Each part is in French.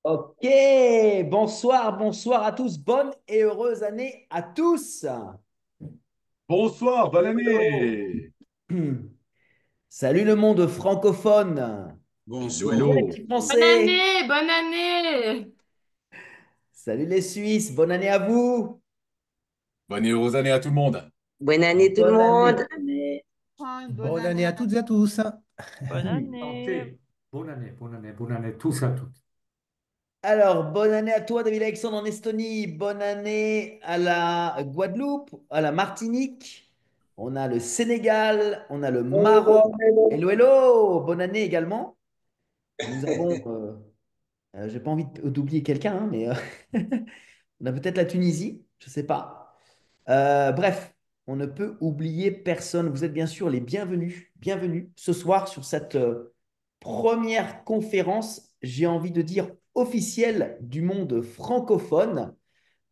Ok, bonsoir, bonsoir à tous. Bonne et heureuse année à tous. Bonsoir, bonne Hello. année. Salut le monde francophone. Hello, Salut les hello. petits Bonne Français. année, bonne année. Salut les Suisses. Bonne année à vous. Bonne et heureuse année à tout le monde. Bonne année tout le Bonne monde. année. Année. Une bonne Bonne année année à à toutes et à tous. bonne année. Santé. Bonne année, tous à toutes. Alors, bonne année à toi, David Alexandre en Estonie. Bonne année à la Guadeloupe, à la Martinique. On a le Sénégal, on a le Maroc. Hello, hello. Bonne année également. Nous avons j'ai pas envie d'oublier quelqu'un, hein, mais on a peut-être la Tunisie, je ne sais pas. Bref, on ne peut oublier personne. Vous êtes bien sûr les bienvenus, bienvenus ce soir sur cette première conférence, j'ai envie de dire officielle du monde francophone,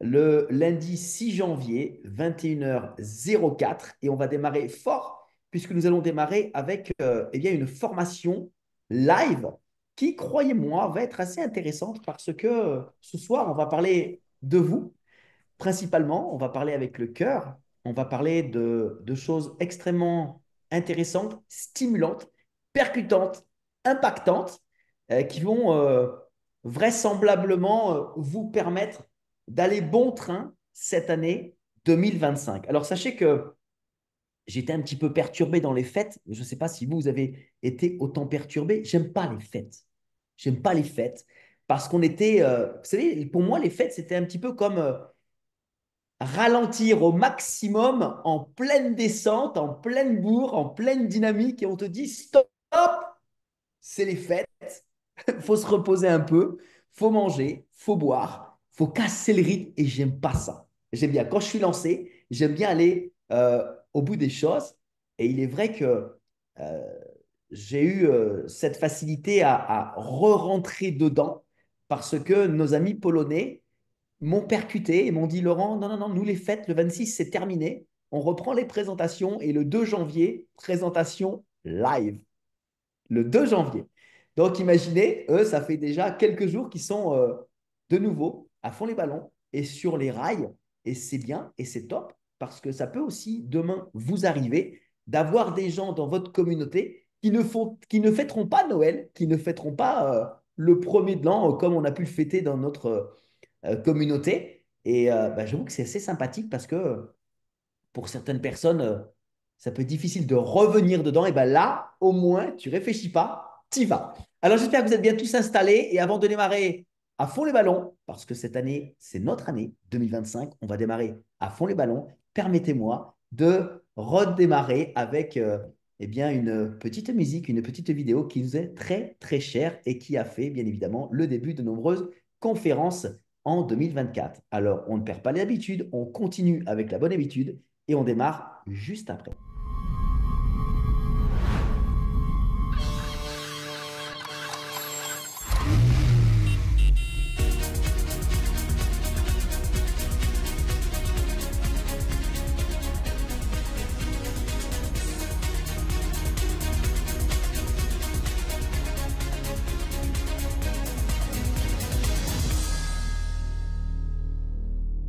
le lundi 6 janvier, 21h04. Et on va démarrer fort, puisque nous allons démarrer avec eh bien, une formation live qui, croyez-moi, va être assez intéressante parce que ce soir, on va parler de vous, principalement. On va parler avec le cœur. On va parler de choses extrêmement intéressantes, stimulantes, percutantes, impactantes, qui vont vraisemblablement vous permettre d'aller bon train cette année 2025. Alors, sachez que j'étais un petit peu perturbé dans les fêtes. Je ne sais pas si vous avez été autant perturbé. J'aime pas les fêtes. J'aime pas les fêtes parce qu'on était, vous savez, pour moi, les fêtes, c'était un petit peu comme ralentir au maximum en pleine descente, en pleine bourre, en pleine dynamique, et on te dit stop, c'est les fêtes, faut se reposer un peu, faut manger, faut boire, faut casser le rythme, et j'aime pas ça. J'aime bien, quand je suis lancé, j'aime bien aller au bout des choses, et il est vrai que euh, j'ai eu cette facilité à re-rentrer dedans parce que nos amis polonais m'ont percuté et m'ont dit, Laurent, non, non, non, nous les fêtes, le 26, c'est terminé. On reprend les présentations et le 2 janvier, présentation live. Le 2 janvier. Donc imaginez, eux, ça fait déjà quelques jours qu'ils sont de nouveau à fond les ballons et sur les rails. Et c'est bien et c'est top parce que ça peut aussi demain vous arriver d'avoir des gens dans votre communauté qui ne fêteront pas Noël, qui ne fêteront pas le premier de l'an comme on a pu le fêter dans notre communauté. Et bah, j'avoue que c'est assez sympathique parce que pour certaines personnes, ça peut être difficile de revenir dedans. Et ben là, au moins, tu réfléchis pas, tu y vas. Alors j'espère que vous êtes bien tous installés. Et avant de démarrer à fond les ballons, parce que cette année, c'est notre année 2025, on va démarrer à fond les ballons. Permettez-moi de redémarrer avec eh bien, une petite musique, une petite vidéo qui nous est très, très chère et qui a fait, bien évidemment, le début de nombreuses conférences en 2024. Alors, on ne perd pas l'habitude, on continue avec la bonne habitude et on démarre juste après.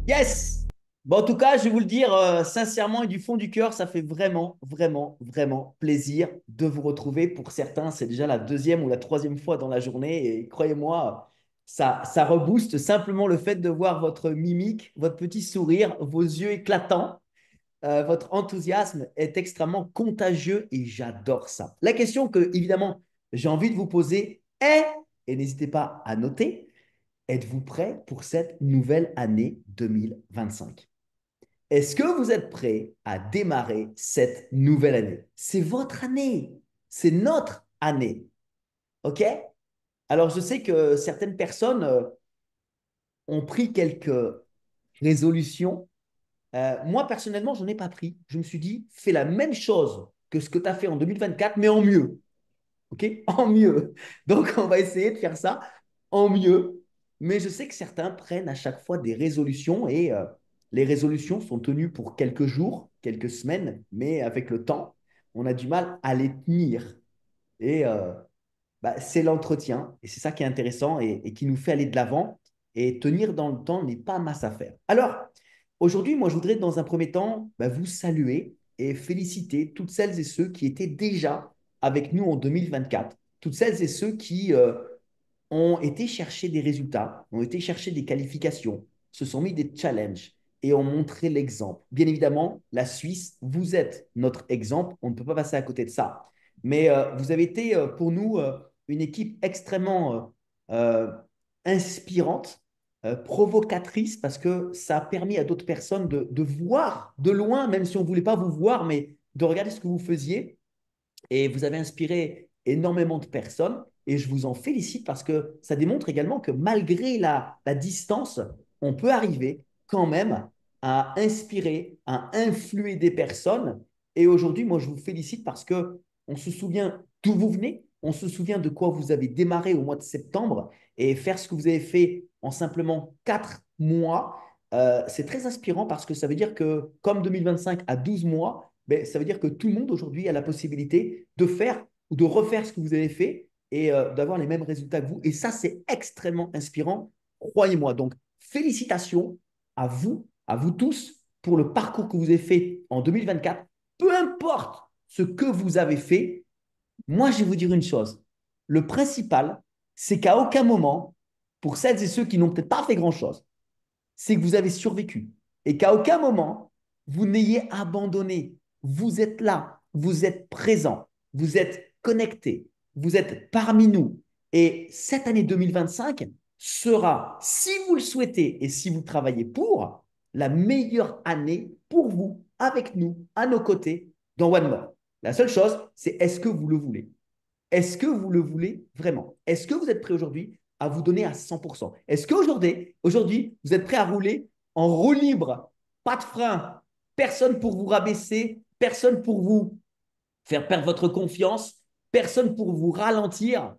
Yes! Bon, en tout cas, je vais vous le dire sincèrement et du fond du cœur, ça fait vraiment, vraiment, vraiment plaisir de vous retrouver. Pour certains, c'est déjà la deuxième ou la troisième fois dans la journée. Et croyez-moi, ça rebooste simplement le fait de voir votre mimique, votre petit sourire, vos yeux éclatants. Votre enthousiasme est extrêmement contagieux et j'adore ça. La question que, évidemment, j'ai envie de vous poser est, et n'hésitez pas à noter, êtes-vous prêt pour cette nouvelle année 2025? Est-ce que vous êtes prêt à démarrer cette nouvelle année? C'est votre année, c'est notre année, ok? Alors je sais que certaines personnes ont pris quelques résolutions. Moi, personnellement, je n'en ai pas pris. Je me suis dit, fais la même chose que ce que tu as fait en 2024, mais en mieux. OK? En mieux. Donc, on va essayer de faire ça en mieux. Mais je sais que certains prennent à chaque fois des résolutions et les résolutions sont tenues pour quelques jours, quelques semaines, mais avec le temps, on a du mal à les tenir. Et bah, c'est l'entretien. Et c'est ça qui est intéressant et qui nous fait aller de l'avant. Et tenir dans le temps n'est pas masse à faire. Alors, aujourd'hui, moi, je voudrais dans un premier temps bah, vous saluer et féliciter toutes celles et ceux qui étaient déjà avec nous en 2024. Toutes celles et ceux qui ont été chercher des résultats, ont été chercher des qualifications, se sont mis des challenges et ont montré l'exemple. Bien évidemment, la Suisse, vous êtes notre exemple, on ne peut pas passer à côté de ça. Mais vous avez été pour nous une équipe extrêmement inspirante, provocatrice, parce que ça a permis à d'autres personnes de voir de loin, même si on ne voulait pas vous voir, mais de regarder ce que vous faisiez et vous avez inspiré énormément de personnes et je vous en félicite parce que ça démontre également que malgré la distance, on peut arriver quand même à inspirer, à influer des personnes. Et aujourd'hui, moi, je vous félicite parce que on se souvient d'où vous venez, on se souvient de quoi vous avez démarré au mois de septembre et faire ce que vous avez fait en simplement 4 mois. C'est très inspirant parce que ça veut dire que comme 2025 à 12 mois, ben, ça veut dire que tout le monde aujourd'hui a la possibilité de faire ou de refaire ce que vous avez fait et d'avoir les mêmes résultats que vous. Et ça, c'est extrêmement inspirant, croyez-moi. Donc, félicitations à vous tous, pour le parcours que vous avez fait en 2024. Peu importe ce que vous avez fait, moi, je vais vous dire une chose. Le principal, c'est qu'à aucun moment, pour celles et ceux qui n'ont peut-être pas fait grand-chose, c'est que vous avez survécu et qu'à aucun moment, vous n'ayez abandonné. Vous êtes là, vous êtes présent, vous êtes connecté, vous êtes parmi nous. Et cette année 2025 sera, si vous le souhaitez et si vous travaillez pour, la meilleure année pour vous, avec nous, à nos côtés, dans One More. La seule chose, c'est est-ce que vous le voulez? Est-ce que vous le voulez vraiment? Est-ce que vous êtes prêt aujourd'hui à vous donner à 100%? Est-ce qu'aujourd'hui, vous êtes prêt à rouler en roue libre, pas de frein, personne pour vous rabaisser, personne pour vous faire perdre votre confiance, personne pour vous ralentir?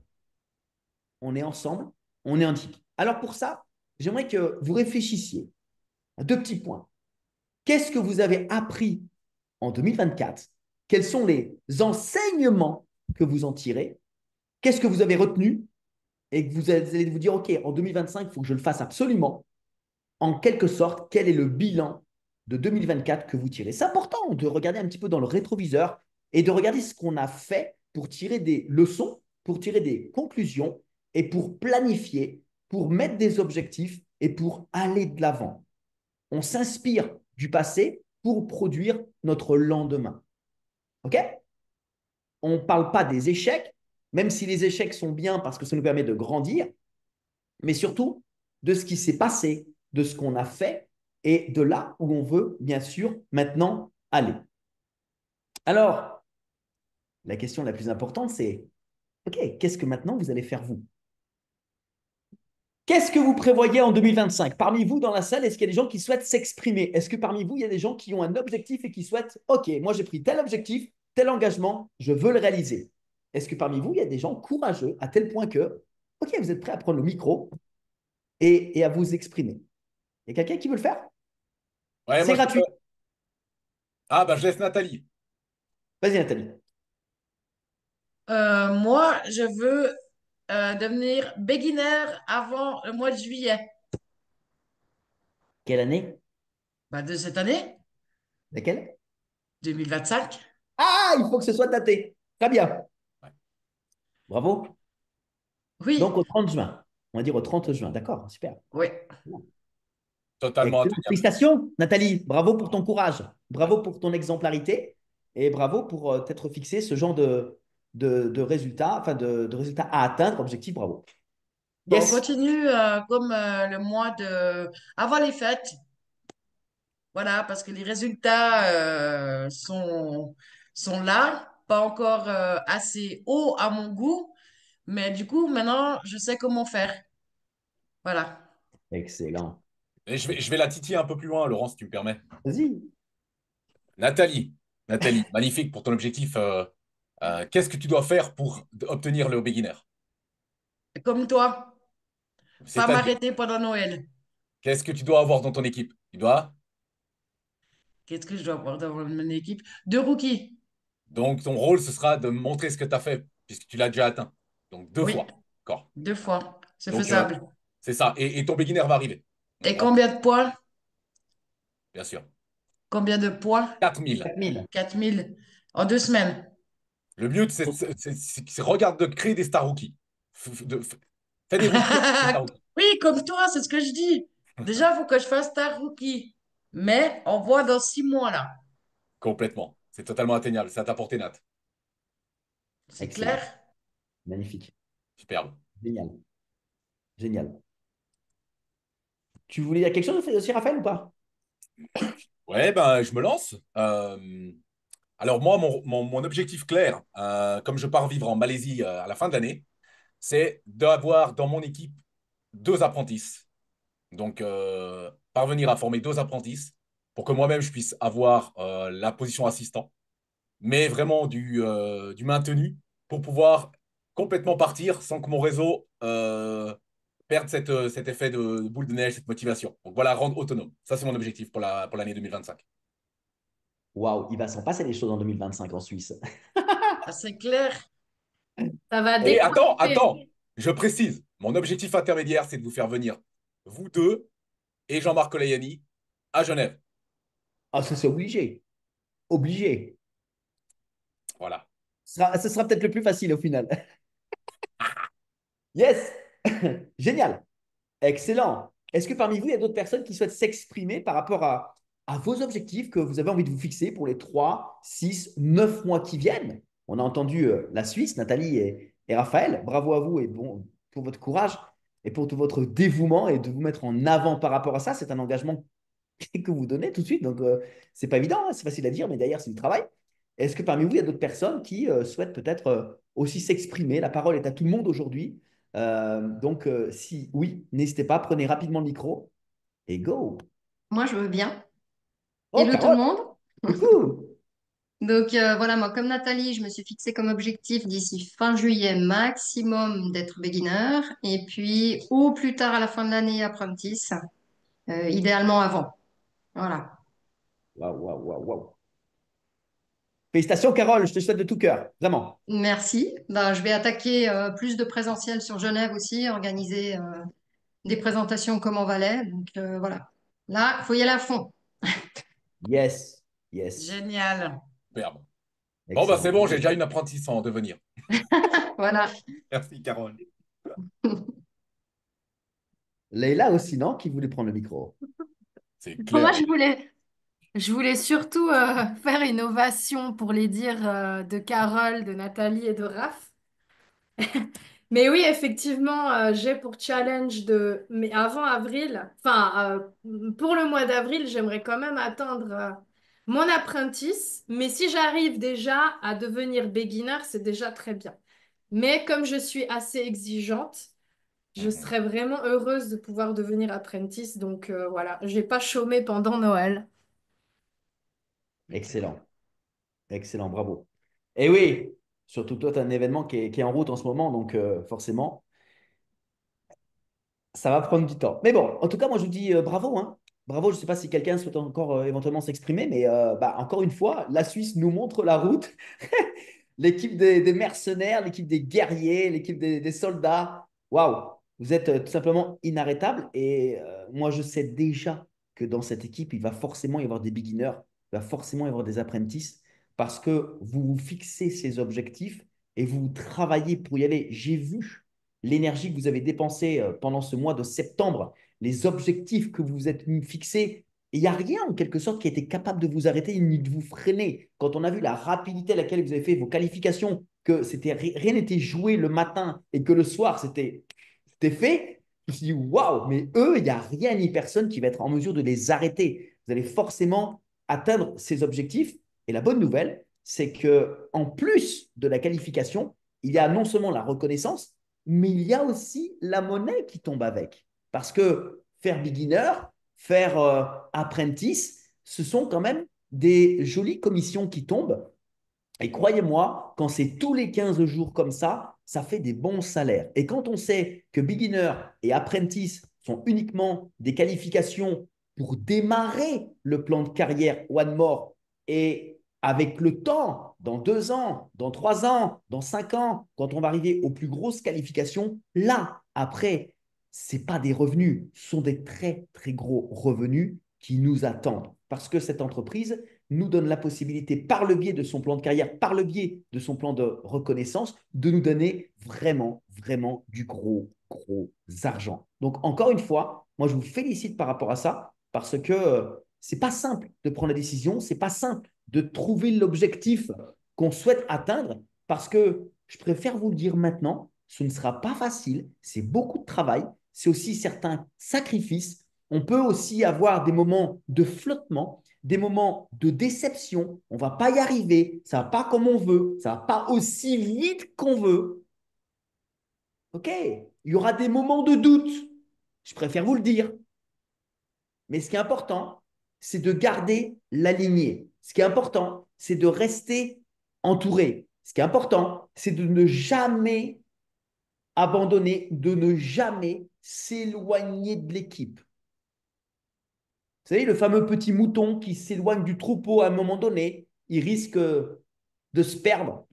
On est ensemble, on est en équipe. Alors pour ça, j'aimerais que vous réfléchissiez à 2 petits points. Qu'est-ce que vous avez appris en 2024? Quels sont les enseignements que vous en tirez? Qu'est-ce que vous avez retenu et que vous allez vous dire, OK, en 2025, il faut que je le fasse absolument. En quelque sorte, quel est le bilan de 2024 que vous tirez? C'est important de regarder un petit peu dans le rétroviseur et de regarder ce qu'on a fait pour tirer des leçons, pour tirer des conclusions et pour planifier, pour mettre des objectifs et pour aller de l'avant. On s'inspire du passé pour produire notre lendemain. OK? On ne parle pas des échecs, même si les échecs sont bien parce que ça nous permet de grandir, mais surtout de ce qui s'est passé, de ce qu'on a fait et de là où on veut, bien sûr, maintenant aller. Alors, la question la plus importante, c'est, OK, qu'est-ce que maintenant vous allez faire vous? Qu'est-ce que vous prévoyez en 2025? Parmi vous dans la salle, est-ce qu'il y a des gens qui souhaitent s'exprimer? Est-ce que parmi vous, il y a des gens qui ont un objectif et qui souhaitent, OK, moi j'ai pris tel objectif, tel engagement, je veux le réaliser? Est-ce que parmi vous, il y a des gens courageux à tel point que, OK, vous êtes prêts à prendre le micro et à vous exprimer? Il y a quelqu'un qui veut le faire? Ouais, C'est moi, gratuit. Ah, bah, je laisse Nathalie. Vas-y, Nathalie. Moi, je veux devenir beginner avant le mois de juillet Quelle année? de cette année, Laquelle? 2025. Ah, il faut que ce soit daté. Très bien. Ouais. Bravo. Donc Oui, au 30 juin. On va dire au 30 juin. D'accord, super. oui. Totalement Excellent. atteignable. Félicitations, Nathalie. Bravo pour ton courage. Bravo pour ton exemplarité. Et bravo pour t'être fixé ce genre de résultats, enfin de résultats à atteindre, objectif, bravo. Bon, on Yes. continue comme le mois de... avant les fêtes. Voilà, parce que les résultats sont là, pas encore assez haut à mon goût, mais du coup, maintenant, je sais comment faire. Voilà. Excellent. Et je vais la titiller un peu plus loin, Laurent, si tu me permets. Vas-y. Nathalie, Nathalie, magnifique pour ton objectif. Qu'est-ce que tu dois faire pour obtenir le beginner? Comme toi, pas C'est-à-dire, m'arrêter pendant Noël. qu'est-ce que tu dois avoir dans ton équipe? Tu dois. Qu'est-ce que je dois avoir dans mon équipe? Deux rookies. Donc, ton rôle, ce sera de montrer ce que tu as fait, puisque tu l'as déjà atteint. Donc, deux Oui, fois. D'accord. 2 fois. C'est Donc, faisable. c'est ça. Et ton beginner va arriver. Et Donc, combien de points? bien sûr. Combien de points? 4000. 4000. 4000 en 2 semaines. Le but, c'est regarde de créer des star rookies. Fais des rookies. Des star rookies. Oui, comme toi, c'est ce que je dis. Déjà, il faut que je fasse ta rookie. Mais on voit dans 6 mois là. Complètement. C'est totalement atteignable. C'est à ta portée, Nat. C'est clair? Excellent. Magnifique. Superbe. Génial. Génial. Tu voulais dire quelque chose aussi, Raphaël, ou pas? Ouais, ben, je me lance. Alors, moi, mon objectif clair, comme je pars vivre en Malaisie à la fin de l'année, c'est d'avoir dans mon équipe 2 apprentis. Donc, parvenir à former 2 apprentis pour que moi-même, je puisse avoir la position assistant, mais vraiment du maintenu pour pouvoir complètement partir sans que mon réseau perde cet effet de boule de neige, cette motivation. Donc voilà, rendre autonome. Ça, c'est mon objectif pour l'année 2025. Waouh, il va s'en passer des choses en 2025 en Suisse. Ah, c'est clair. Ça va Et attends, décoiffer. attends, je précise, mon objectif intermédiaire, c'est de vous faire venir, vous deux et Jean-Marc Colayani, à Genève. Ah, ça, c'est obligé. Obligé. Voilà. Ce sera peut-être le plus facile au final. Yes! Génial. Excellent. Est-ce que parmi vous, il y a d'autres personnes qui souhaitent s'exprimer par rapport à vos objectifs que vous avez envie de vous fixer pour les 3, 6, 9 mois qui viennent? On a entendu la Suisse, Nathalie et Raphaël. Bravo à vous et bon, pour votre courage et pour tout votre dévouement et de vous mettre en avant par rapport à ça. C'est un engagement que vous donnez tout de suite. Donc, c'est pas évident, hein, c'est facile à dire, mais d'ailleurs, c'est du travail. Est-ce que parmi vous, il y a d'autres personnes qui souhaitent peut-être aussi s'exprimer? La parole est à tout le monde aujourd'hui. Donc, si oui, n'hésitez pas, prenez rapidement le micro et go. Moi, je veux bien. Oh, Hello tout le Carole, monde. coucou. Donc voilà, moi, comme Nathalie, je me suis fixé comme objectif d'ici fin juillet maximum d'être beginner et puis au plus tard à la fin de l'année apprentice, idéalement avant. Voilà. Waouh, waouh, waouh, waouh. Félicitations, Carole, je te souhaite de tout cœur, vraiment. Merci. Ben, je vais attaquer plus de présentiel sur Genève aussi, organiser des présentations comme en Valais. Donc voilà. Là, il faut y aller à fond. Yes, yes. Génial. Superbe. Bon, bah, c'est Excellent. bon, j'ai déjà une apprentie en devenir. Voilà. Merci, Carole. Leïla aussi, non? Qui voulait prendre le micro? C'est Moi, clair. je voulais surtout faire une ovation pour les dires de Carole, de Nathalie et de Raph. Mais oui, effectivement, j'ai pour challenge mais avant avril, enfin, pour le mois d'avril, j'aimerais quand même atteindre mon apprentice. Mais si j'arrive déjà à devenir beginner, c'est déjà très bien. Mais comme je suis assez exigeante, je Mhm. serais vraiment heureuse de pouvoir devenir apprentice. Donc voilà, j'ai pas chômé pendant Noël. Excellent, excellent, bravo. Et oui, surtout toi, tu as un événement qui est en route en ce moment, donc forcément, ça va prendre du temps. Mais bon, en tout cas, moi, je vous dis bravo, hein. Bravo, je ne sais pas si quelqu'un souhaite encore éventuellement s'exprimer, mais bah, encore une fois, la Suisse nous montre la route. L'équipe des mercenaires, l'équipe des guerriers, l'équipe des soldats. Waouh, vous êtes tout simplement inarrêtables. Et moi, je sais déjà que dans cette équipe, il va forcément y avoir des beginners, il va forcément y avoir des apprentis, parce que vous vous fixez ces objectifs et vous travaillez pour y aller. J'ai vu l'énergie que vous avez dépensée pendant ce mois de septembre, les objectifs que vous vous êtes fixés. Et il n'y a rien, en quelque sorte, qui a été capable de vous arrêter ni de vous freiner. Quand on a vu la rapidité à laquelle vous avez fait vos qualifications, que rien n'était joué le matin et que le soir, c'était fait, je me suis dit, waouh, mais eux, il n'y a rien ni personne qui va être en mesure de les arrêter. Vous allez forcément atteindre ces objectifs. Et la bonne nouvelle, c'est que en plus de la qualification, il y a non seulement la reconnaissance, mais il y a aussi la monnaie qui tombe avec. Parce que faire beginner, faire apprentice, ce sont quand même des jolies commissions qui tombent. Et croyez-moi, quand c'est tous les 15 jours comme ça fait des bons salaires. Et quand on sait que beginner et apprentice sont uniquement des qualifications pour démarrer le plan de carrière One More et avec le temps, dans 2 ans, dans 3 ans, dans 5 ans, quand on va arriver aux plus grosses qualifications, là, après, ce n'est pas des revenus, ce sont des très, très gros revenus qui nous attendent. Parce que cette entreprise nous donne la possibilité, par le biais de son plan de carrière, par le biais de son plan de reconnaissance, de nous donner vraiment, vraiment du gros, gros argent. Donc, encore une fois, moi, je vous félicite par rapport à ça, parce que c'est pas simple de prendre la décision, c'est pas simple de trouver l'objectif qu'on souhaite atteindre, parce que je préfère vous le dire maintenant, ce ne sera pas facile, c'est beaucoup de travail, c'est aussi certains sacrifices. On peut aussi avoir des moments de flottement, des moments de déception. On ne va pas y arriver, ça ne va pas comme on veut, ça ne va pas aussi vite qu'on veut. OK, il y aura des moments de doute, je préfère vous le dire. Mais ce qui est important, c'est de garder la lignée. Ce qui est important, c'est de rester entouré. Ce qui est important, c'est de ne jamais abandonner, de ne jamais s'éloigner de l'équipe. Vous savez, le fameux petit mouton qui s'éloigne du troupeau à un moment donné, il risque de se perdre.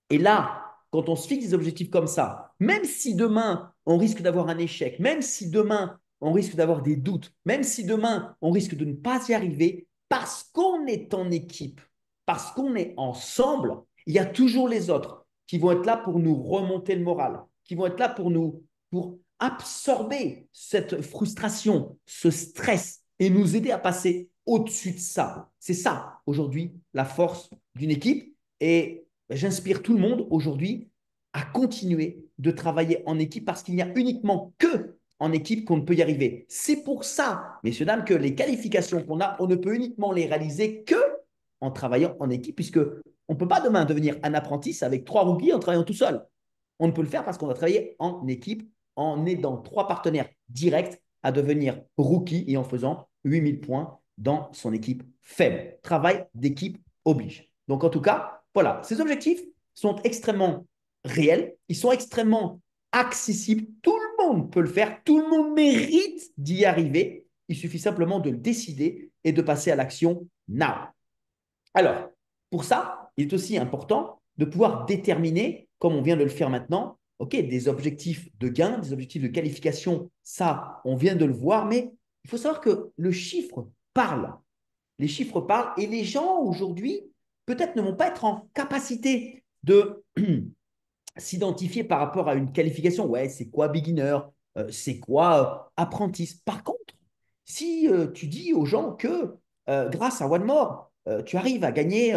Et là, quand on se fixe des objectifs comme ça, même si demain, on risque d'avoir un échec, même si demain, on risque d'avoir des doutes, même si demain, on risque de ne pas y arriver, parce qu'on est en équipe, parce qu'on est ensemble, il y a toujours les autres qui vont être là pour nous remonter le moral, qui vont être là pour absorber cette frustration, ce stress et nous aider à passer au-dessus de ça. C'est ça, aujourd'hui, la force d'une équipe. Et j'inspire tout le monde aujourd'hui à continuer de travailler en équipe parce qu'il n'y a uniquement que en équipe qu'on ne peut y arriver. C'est pour ça, messieurs, dames, que les qualifications qu'on a, on ne peut uniquement les réaliser que en travaillant en équipe, puisque on ne peut pas demain devenir un apprenti avec 3 rookies en travaillant tout seul. On ne peut le faire parce qu'on va travailler en équipe, en aidant 3 partenaires directs à devenir rookie et en faisant 8000 points dans son équipe faible. Travail d'équipe oblige. Donc, en tout cas, voilà, ces objectifs sont extrêmement réels, ils sont extrêmement accessibles. Tout le monde peut le faire, tout le monde mérite d'y arriver. Il suffit simplement de le décider et de passer à l'action now. Alors, pour ça, il est aussi important de pouvoir déterminer, comme on vient de le faire maintenant, OK, des objectifs de gain, des objectifs de qualification. Ça, on vient de le voir, mais il faut savoir que le chiffre parle. Les chiffres parlent et les gens aujourd'hui, peut-être ne vont pas être en capacité de s'identifier par rapport à une qualification. Ouais, c'est quoi beginner? C'est quoi apprentice? Par contre, si tu dis aux gens que grâce à One More, tu arrives à gagner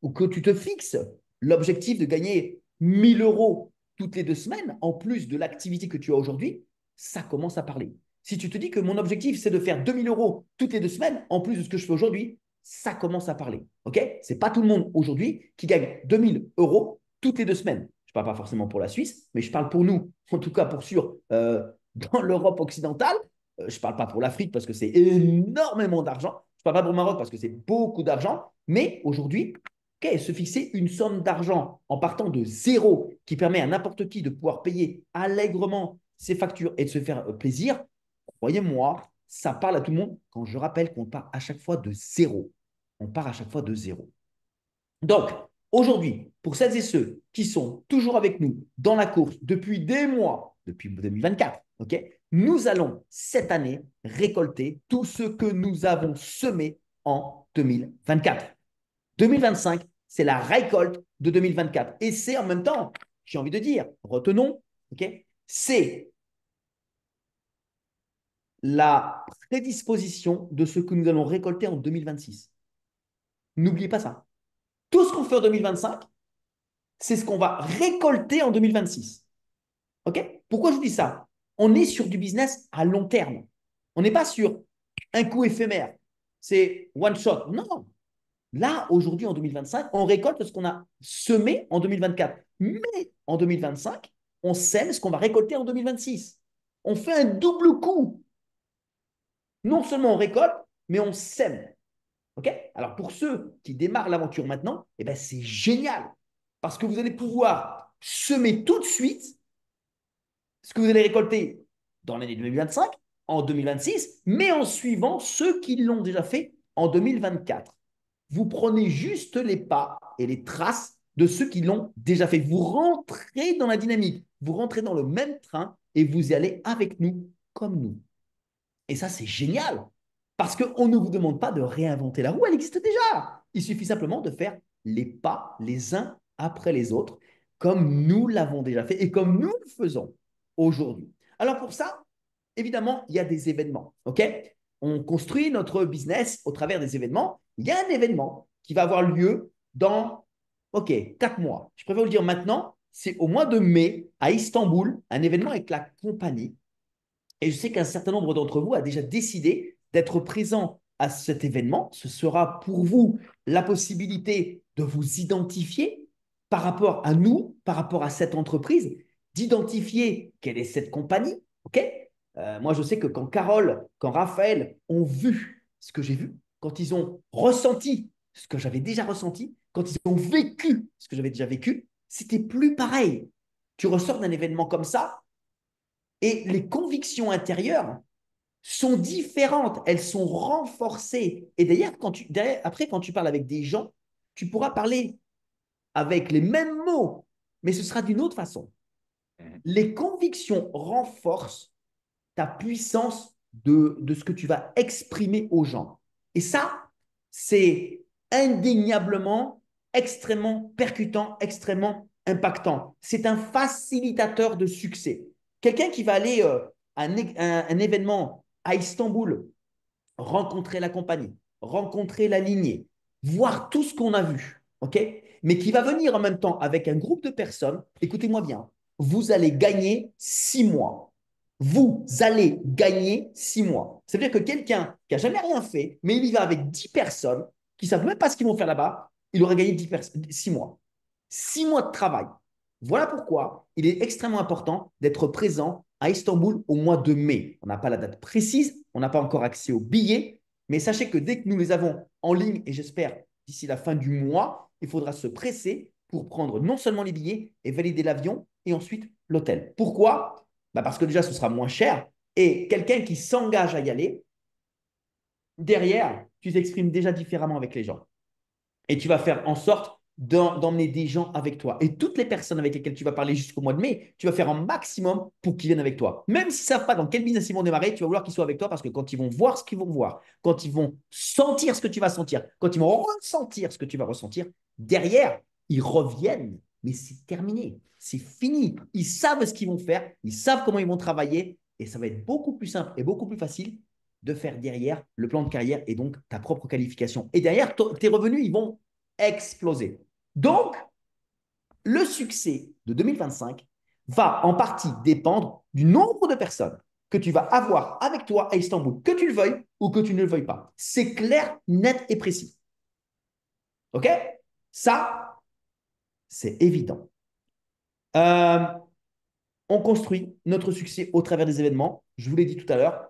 ou que tu te fixes l'objectif de gagner 1000 € toutes les 2 semaines, en plus de l'activité que tu as aujourd'hui, ça commence à parler. Si tu te dis que mon objectif, c'est de faire 2000 € toutes les 2 semaines, en plus de ce que je fais aujourd'hui, ça commence à parler. OK? Ce n'est pas tout le monde aujourd'hui qui gagne 2000 € toutes les 2 semaines. Je ne parle pas forcément pour la Suisse, mais je parle pour nous, en tout cas pour sûr, dans l'Europe occidentale. Je ne parle pas pour l'Afrique parce que c'est énormément d'argent. Je ne parle pas pour le Maroc parce que c'est beaucoup d'argent. Mais aujourd'hui, se fixer une somme d'argent en partant de zéro qui permet à n'importe qui de pouvoir payer allègrement ses factures et de se faire plaisir, croyez-moi, ça parle à tout le monde quand je rappelle qu'on part à chaque fois de zéro. On part à chaque fois de zéro. Donc, aujourd'hui, pour celles et ceux qui sont toujours avec nous dans la course depuis des mois, depuis 2024, nous allons cette année récolter tout ce que nous avons semé en 2024. 2025, c'est la récolte de 2024. Et c'est en même temps, j'ai envie de dire, retenons, c'est la prédisposition de ce que nous allons récolter en 2026. N'oubliez pas ça. Tout ce qu'on fait en 2025, c'est ce qu'on va récolter en 2026. Pourquoi je vous dis ça? On est sur du business à long terme. On n'est pas sur un coup éphémère. C'est one shot. Non. Là, aujourd'hui, en 2025, on récolte ce qu'on a semé en 2024. Mais en 2025, on sème ce qu'on va récolter en 2026. On fait un double coup. Non seulement on récolte, mais on sème. Alors, pour ceux qui démarrent l'aventure maintenant, c'est génial. Parce que vous allez pouvoir semer tout de suite ce que vous allez récolter dans l'année 2025, en 2026, mais en suivant ceux qui l'ont déjà fait en 2024. vous prenez juste les pas et les traces de ceux qui l'ont déjà fait. Vous rentrez dans la dynamique, vous rentrez dans le même train et vous y allez avec nous, comme nous. Et ça, c'est génial, parce qu'on ne vous demande pas de réinventer la roue, elle existe déjà. Il suffit simplement de faire les pas les uns après les autres, comme nous l'avons déjà fait et comme nous le faisons aujourd'hui. Alors pour ça, évidemment, il y a des événements. OK? On construit notre business au travers des événements. Il y a un événement qui va avoir lieu dans, OK, 4 mois. Je préfère vous le dire maintenant, c'est au mois de mai à Istanbul, un événement avec la compagnie. Et je sais qu'un certain nombre d'entre vous a déjà décidé d'être présent à cet événement. Ce sera pour vous la possibilité de vous identifier par rapport à nous, par rapport à cette entreprise, d'identifier quelle est cette compagnie. OK? Moi, je sais que quand Carole, quand Raphaël ont vu ce que j'ai vu, quand ils ont ressenti ce que j'avais déjà ressenti, quand ils ont vécu ce que j'avais déjà vécu, c'était plus pareil. Tu ressors d'un événement comme ça et les convictions intérieures sont différentes, elles sont renforcées. Et d'ailleurs, après, quand tu parles avec des gens, tu pourras parler avec les mêmes mots, mais ce sera d'une autre façon. Les convictions renforcent ta puissance de ce que tu vas exprimer aux gens. Et ça, c'est indéniablement extrêmement percutant, extrêmement impactant. C'est un facilitateur de succès. Quelqu'un qui va aller à un événement à Istanbul, rencontrer la compagnie, rencontrer la lignée, voir tout ce qu'on a vu, ok? Mais qui va venir en même temps avec un groupe de personnes, écoutez-moi bien, vous allez gagner 6 mois. Vous allez gagner 6 mois. Ça veut dire que quelqu'un qui n'a jamais rien fait, mais il y va avec 10 personnes qui ne savent même pas ce qu'ils vont faire là-bas, il aurait gagné 6 mois. 6 mois de travail. Voilà pourquoi il est extrêmement important d'être présent à Istanbul au mois de mai. On n'a pas la date précise, on n'a pas encore accès aux billets, mais sachez que dès que nous les avons en ligne, et j'espère d'ici la fin du mois, il faudra se presser pour prendre non seulement les billets et valider l'avion et ensuite l'hôtel. Pourquoi? Parce que déjà, ce sera moins cher et quelqu'un qui s'engage à y aller, derrière, tu t'exprimes déjà différemment avec les gens. Et tu vas faire en sorte d'emmener des gens avec toi. Et toutes les personnes avec lesquelles tu vas parler jusqu'au mois de mai, tu vas faire un maximum pour qu'ils viennent avec toi. Même s'ils ne savent pas dans quel business ils vont démarrer, tu vas vouloir qu'ils soient avec toi parce que quand ils vont voir ce qu'ils vont voir, quand ils vont sentir ce que tu vas sentir, quand ils vont ressentir ce que tu vas ressentir, derrière, ils reviennent. Mais c'est terminé. C'est fini. Ils savent ce qu'ils vont faire. Ils savent comment ils vont travailler. Et ça va être beaucoup plus simple et beaucoup plus facile de faire derrière le plan de carrière et donc ta propre qualification. Et derrière, tes revenus, ils vont exploser. Donc, le succès de 2025 va en partie dépendre du nombre de personnes que tu vas avoir avec toi à Istanbul, que tu le veuilles ou que tu ne le veuilles pas. C'est clair, net et précis. OK? Ça, c'est évident. On construit notre succès au travers des événements. Je vous l'ai dit tout à l'heure.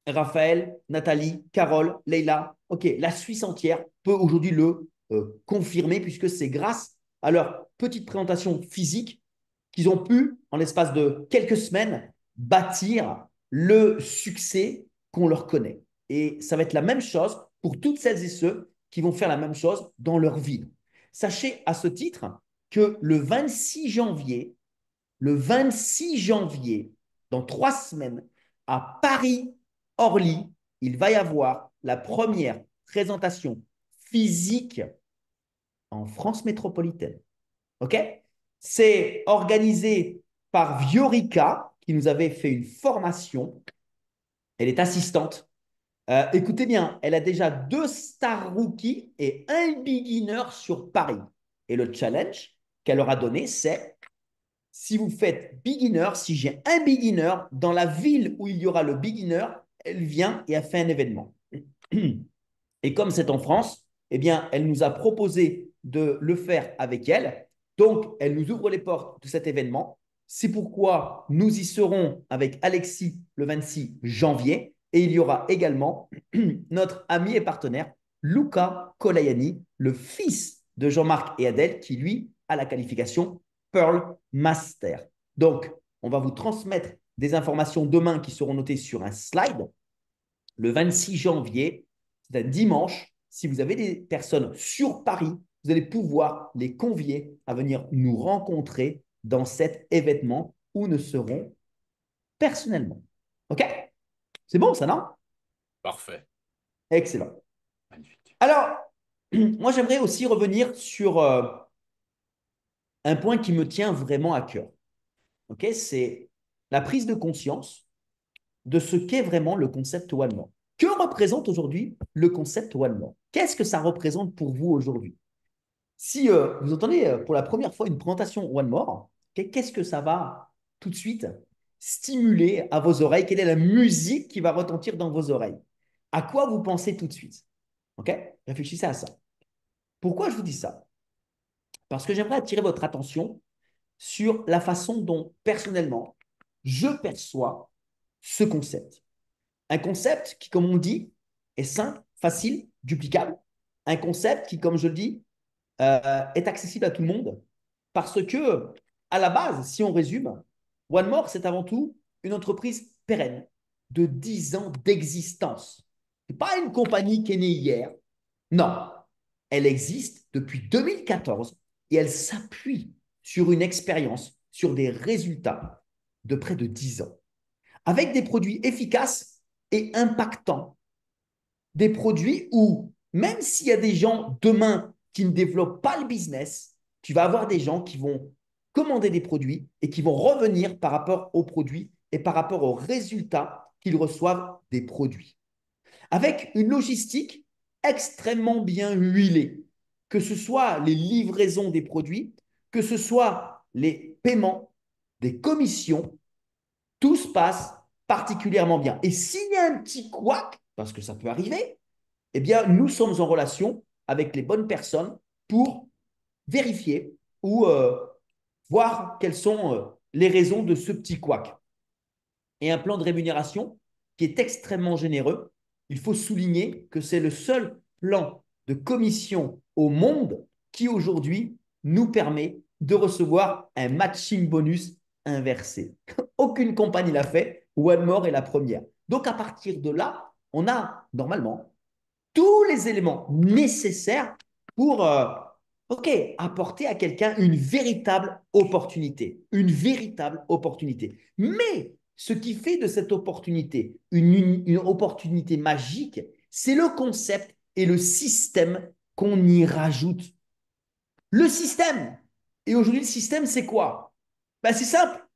Raphaël, Nathalie, Carole, Leïla, ok, la Suisse entière peut aujourd'hui le confirmer puisque c'est grâce à leur petite présentation physique qu'ils ont pu, en l'espace de quelques semaines, bâtir le succès qu'on leur connaît. Et ça va être la même chose pour toutes celles et ceux qui vont faire la même chose dans leur vie. Sachez à ce titre que le 26 janvier, dans 3 semaines, à Paris-Orly, il va y avoir la première présentation physique en France métropolitaine. OK? C'est organisé par Viorica, qui nous avait fait une formation. Elle est assistante. Écoutez bien, elle a déjà 2 stars rookies et un beginner sur Paris. Et le challenge qu'elle leur a donné, c'est si vous faites beginner, si j'ai un beginner, dans la ville où il y aura le beginner, elle vient et a fait un événement. Et comme c'est en France, eh bien, elle nous a proposé de le faire avec elle. Donc, elle nous ouvre les portes de cet événement. C'est pourquoi nous y serons avec Alexis le 26 janvier. Et il y aura également notre ami et partenaire, Luca Colayani, le fils de Jean-Marc et Adèle, qui lui a la qualification Pearl Master. Donc, on va vous transmettre des informations demain qui seront notées sur un slide. Le 26 janvier, c'est un dimanche, si vous avez des personnes sur Paris, vous allez pouvoir les convier à venir nous rencontrer dans cet événement où nous serons personnellement. OK? C'est bon ça, non? Parfait. Excellent. Magnifique. Alors, moi j'aimerais aussi revenir sur un point qui me tient vraiment à cœur. OK? C'est la prise de conscience de ce qu'est vraiment le concept One More. Que représente aujourd'hui le concept One More? Qu'est-ce que ça représente pour vous aujourd'hui? Si vous entendez pour la première fois une présentation One More, qu'est-ce que ça va tout de suite stimuler à vos oreilles? Quelle est la musique qui va retentir dans vos oreilles? À quoi vous pensez tout de suite? OK? Réfléchissez à ça. Pourquoi je vous dis ça? Parce que j'aimerais attirer votre attention sur la façon dont, personnellement, je perçois ce concept. Un concept qui, comme on dit, est simple, facile, duplicable. Un concept qui, comme je le dis, est accessible à tout le monde. Parce que, à la base, si on résume, One More, c'est avant tout une entreprise pérenne de 10 ans d'existence. Ce n'est pas une compagnie qui est née hier. Non, elle existe depuis 2014 et elle s'appuie sur une expérience, sur des résultats de près de 10 ans, avec des produits efficaces et impactants. Des produits où, même s'il y a des gens demain qui ne développent pas le business, tu vas avoir des gens qui vont commander des produits et qui vont revenir par rapport aux produits et par rapport aux résultats qu'ils reçoivent des produits. Avec une logistique extrêmement bien huilée, que ce soit les livraisons des produits, que ce soit les paiements, des commissions, tout se passe particulièrement bien. Et s'il y a un petit couac, parce que ça peut arriver, eh bien, nous sommes en relation avec les bonnes personnes pour vérifier ou voir quelles sont les raisons de ce petit couac. Et un plan de rémunération qui est extrêmement généreux. Il faut souligner que c'est le seul plan de commission au monde qui aujourd'hui nous permet de recevoir un matching bonus inversé. Aucune compagnie l'a fait, One More est la première. Donc à partir de là, on a normalement tous les éléments nécessaires pour apporter à quelqu'un une véritable opportunité. Une véritable opportunité. Mais ce qui fait de cette opportunité une opportunité magique, c'est le concept et le système qu'on y rajoute. Le système. Et aujourd'hui, le système, c'est quoi? Ben, c'est simple.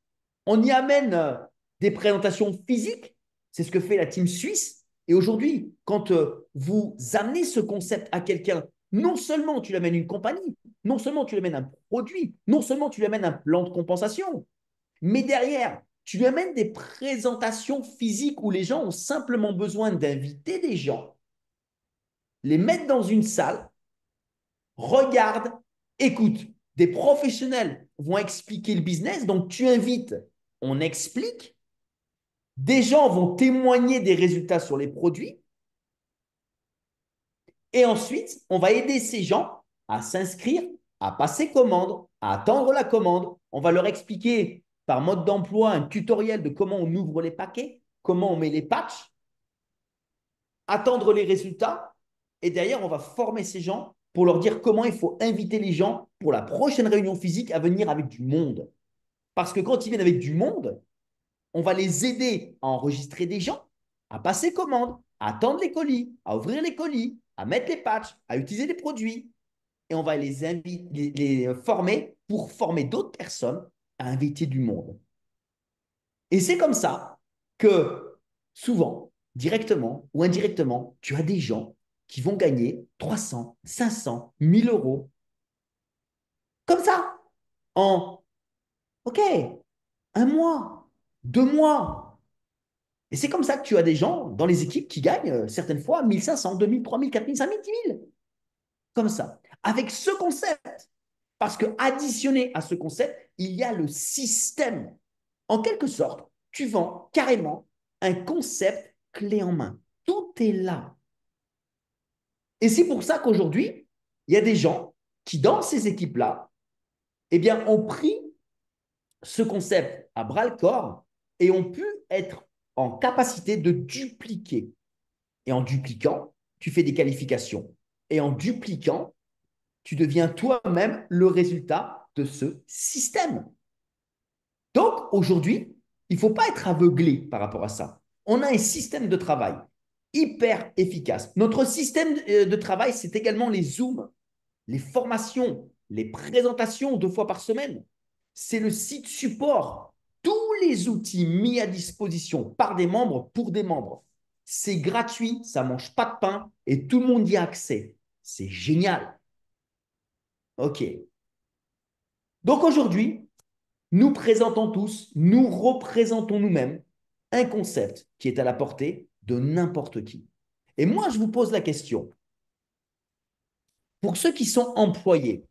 On y amène des présentations physiques. C'est ce que fait la team suisse. Et aujourd'hui, quand vous amenez ce concept à quelqu'un, non seulement tu lui amènes une compagnie, non seulement tu lui amènes un produit, non seulement tu lui amènes un plan de compensation, mais derrière, tu lui amènes des présentations physiques où les gens ont simplement besoin d'inviter des gens, les mettre dans une salle, regardent, écoutent. Des professionnels vont expliquer le business, donc tu invites, on explique, des gens vont témoigner des résultats sur les produits, et ensuite, on va aider ces gens à s'inscrire, à passer commande, à attendre la commande. On va leur expliquer par mode d'emploi un tutoriel de comment on ouvre les paquets, comment on met les patchs, attendre les résultats, et derrière, on va former ces gens pour leur dire comment il faut inviter les gens pour la prochaine réunion physique à venir avec du monde. Parce que quand ils viennent avec du monde, on va les aider à enregistrer des gens, à passer commande, à attendre les colis, à ouvrir les colis, à mettre les patchs, à utiliser les produits. Et on va les former pour former d'autres personnes à inviter du monde. Et c'est comme ça que souvent, directement ou indirectement, tu as des gens qui vont gagner 300, 500, 1000 euros. Comme ça, en, OK, un mois, 2 mois. Et c'est comme ça que tu as des gens dans les équipes qui gagnent certaines fois 1500, 2000, 3000, 4000, 5000, 10 000. Comme ça. Avec ce concept. Parce que additionné à ce concept, il y a le système. En quelque sorte, tu vends carrément un concept clé en main. Tout est là. Et c'est pour ça qu'aujourd'hui, il y a des gens qui, dans ces équipes-là, eh bien, ont pris ce concept à bras le corps et ont pu être en capacité de dupliquer. Et en dupliquant, tu fais des qualifications Et en dupliquant, tu deviens toi-même le résultat de ce système. Donc, aujourd'hui, il ne faut pas être aveuglé par rapport à ça. On a un système de travail hyper efficace. Notre système de travail, c'est également les Zooms, les formations, les présentations 2 fois par semaine. C'est le site support. Tous les outils mis à disposition par des membres pour des membres. C'est gratuit, ça ne mange pas de pain et tout le monde y a accès. C'est génial. OK. Donc aujourd'hui, nous présentons tous, nous représentons nous-mêmes un concept qui est à la portée de n'importe qui. Et moi, je vous pose la question. Pour ceux qui sont employés,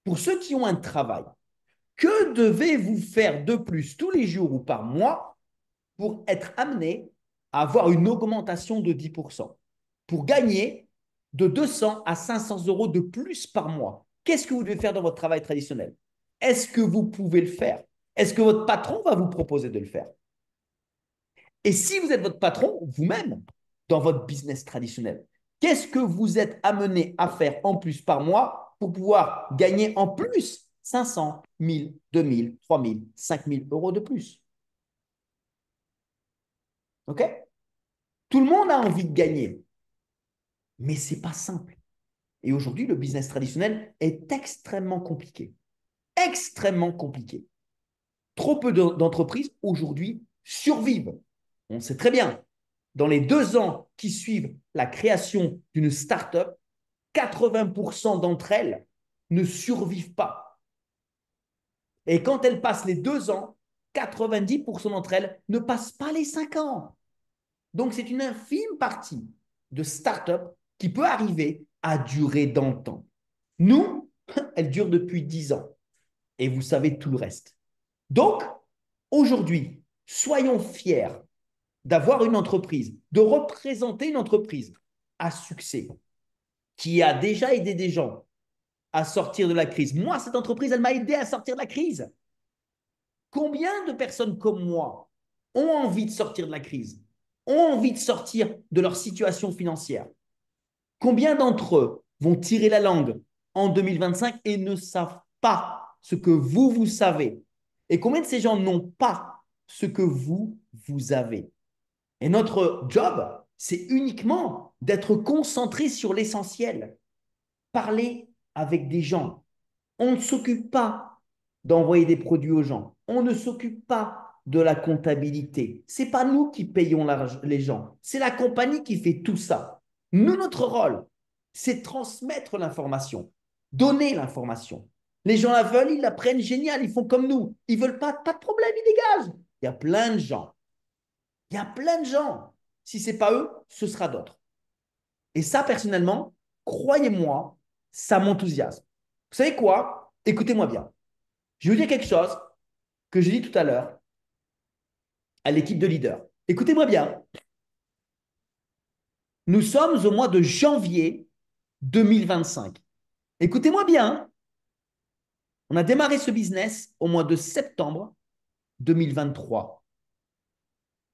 pour ceux qui ont un travail, que devez-vous faire de plus tous les jours ou par mois pour être amené à avoir une augmentation de 10%, pour gagner de 200 à 500 euros de plus par mois? Qu'est-ce que vous devez faire dans votre travail traditionnel? Est-ce que vous pouvez le faire? Est-ce que votre patron va vous proposer de le faire? Et si vous êtes votre patron, vous-même, dans votre business traditionnel, qu'est-ce que vous êtes amené à faire en plus par mois pour pouvoir gagner en plus 500, 1000, 2000, 3000, 5000 euros de plus? OK? Tout le monde a envie de gagner, mais ce n'est pas simple. Et aujourd'hui, le business traditionnel est extrêmement compliqué. Extrêmement compliqué. Trop peu d'entreprises aujourd'hui survivent. On sait très bien, dans les 2 ans qui suivent la création d'une start-up, 80% d'entre elles ne survivent pas. Et quand elles passent les 2 ans, 90% d'entre elles ne passent pas les 5 ans. Donc, c'est une infime partie de start-up qui peut arriver à durer dans le temps. Nous, elle dure depuis 10 ans. Et vous savez tout le reste. Donc, aujourd'hui, soyons fiers d'avoir une entreprise, de représenter une entreprise à succès, qui a déjà aidé des gens à sortir de la crise. Moi, cette entreprise, elle m'a aidé à sortir de la crise. Combien de personnes comme moi ont envie de sortir de la crise, ont envie de sortir de leur situation financière? Combien d'entre eux vont tirer la langue en 2025 et ne savent pas ce que vous savez? Et combien de ces gens n'ont pas ce que vous avez? Et notre job, c'est uniquement d'être concentré sur l'essentiel. Parler avec des gens. On ne s'occupe pas d'envoyer des produits aux gens. On ne s'occupe pas de la comptabilité. Ce n'est pas nous qui payons les gens. C'est la compagnie qui fait tout ça. Nous, notre rôle, c'est transmettre l'information, donner l'information. Les gens la veulent, ils la prennent, génial, ils font comme nous. Ils ne veulent pas, pas de problème, ils dégagent. Il y a plein de gens. Il y a plein de gens. Si ce n'est pas eux, ce sera d'autres. Et ça, personnellement, croyez-moi, ça m'enthousiasme. Vous savez quoi? Écoutez-moi bien. Je vais vous dire quelque chose que j'ai dit tout à l'heure à l'équipe de leaders. Écoutez-moi bien. Nous sommes au mois de janvier 2025. Écoutez-moi bien. On a démarré ce business au mois de septembre 2023.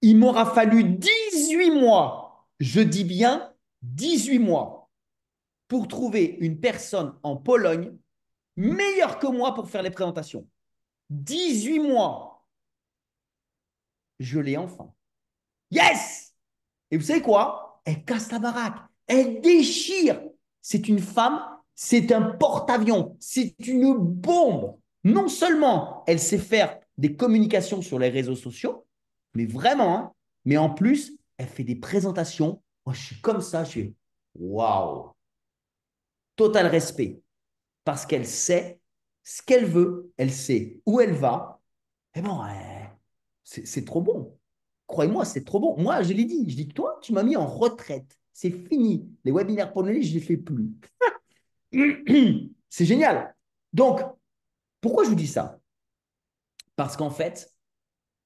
Il m'aura fallu 18 mois, je dis bien 18 mois, pour trouver une personne en Pologne meilleure que moi pour faire les présentations. 18 mois. Je l'ai enfin. Yes! Et vous savez quoi? Elle casse la baraque. Elle déchire. C'est une femme, c'est un porte-avions, c'est une bombe. Non seulement elle sait faire des communications sur les réseaux sociaux, mais vraiment, hein, mais en plus, elle fait des présentations. Moi, je suis comme ça, je suis waouh. Total respect. Parce qu'elle sait ce qu'elle veut, elle sait où elle va. Et bon, c'est trop bon. Croyez-moi, c'est trop bon. Moi, je l'ai dit. Je dis que toi, tu m'as mis en retraite. C'est fini. Les webinaires polonais, je ne les fais plus. C'est génial. Donc, pourquoi je vous dis ça? Parce qu'en fait,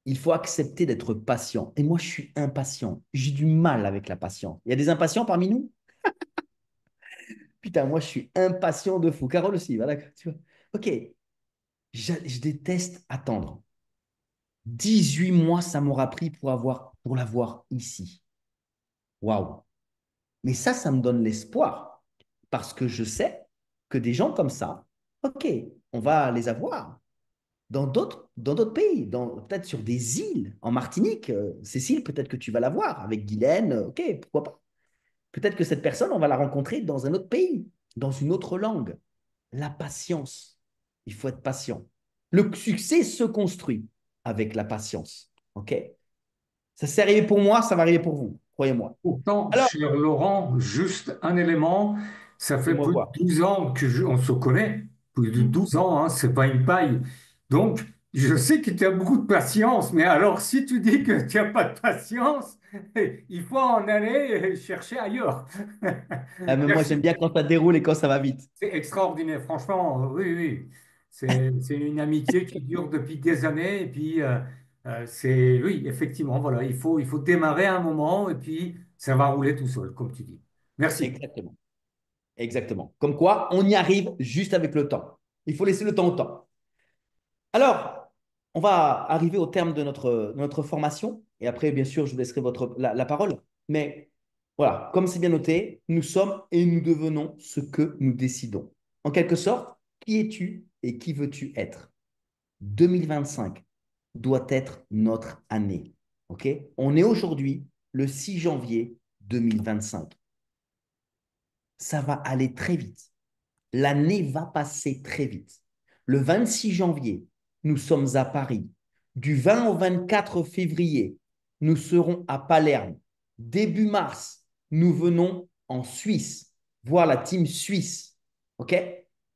il faut accepter d'être patient. Et moi, je suis impatient. J'ai du mal avec la patience. Il y a des impatients parmi nous? Putain, moi, je suis impatient de fou. Carole aussi, voilà. Tu vois. Ok, je déteste attendre. 18 mois, ça m'aura pris pour l'avoir ici. Waouh. Mais ça me donne l'espoir. Parce que je sais que des gens comme ça, OK, on va les avoir dans d'autres pays, peut-être sur des îles, en Martinique. Cécile, peut-être que tu vas la voir avec Guylaine, OK, pourquoi pas. Peut-être que cette personne, on va la rencontrer dans un autre pays, dans une autre langue. La patience. Il faut être patient. Le succès se construit avec la patience. OK? Ça s'est arrivé pour moi, ça va arriver pour vous, croyez-moi. Pourtant, Alors, cher Laurent, juste un élément, ça fait fais-moi plus de voir. 12 ans on se connaît, plus de Hmm. 12 ans, hein, c'est pas une paille. Donc, je sais que tu as beaucoup de patience, mais alors si tu dis que tu n'as pas de patience, il faut en aller chercher ailleurs. Mais moi, Merci. j'aime bien quand ça déroule et quand ça va vite. C'est extraordinaire, franchement, oui, oui. C'est une amitié qui dure depuis des années. Et puis, oui, effectivement, voilà, il faut démarrer un moment et puis ça va rouler tout seul, comme tu dis. Merci. Exactement. Exactement. Comme quoi, on y arrive juste avec le temps. Il faut laisser le temps au temps. Alors, on va arriver au terme de notre formation. Et après, bien sûr, je vous laisserai la parole. Mais voilà, comme c'est bien noté, nous sommes et nous devenons ce que nous décidons. En quelque sorte, qui es-tu et qui veux-tu être? 2025 doit être notre année. OK? On est aujourd'hui le 6 janvier 2025. Ça va aller très vite. L'année va passer très vite. Le 26 janvier, nous sommes à Paris. Du 20 au 24 février, nous serons à Palerme. Début mars, nous venons en Suisse, voir la team suisse. OK?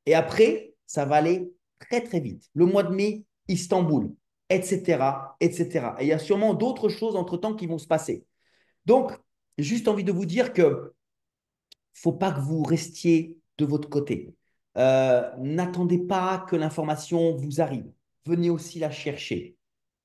Et après, ça va aller très, très vite. Le mois de mai, Istanbul, etc., etc. Et il y a sûrement d'autres choses entre-temps qui vont se passer. Donc, j'ai juste envie de vous dire que faut pas que vous restiez de votre côté. N'attendez pas que l'information vous arrive. Venez aussi la chercher.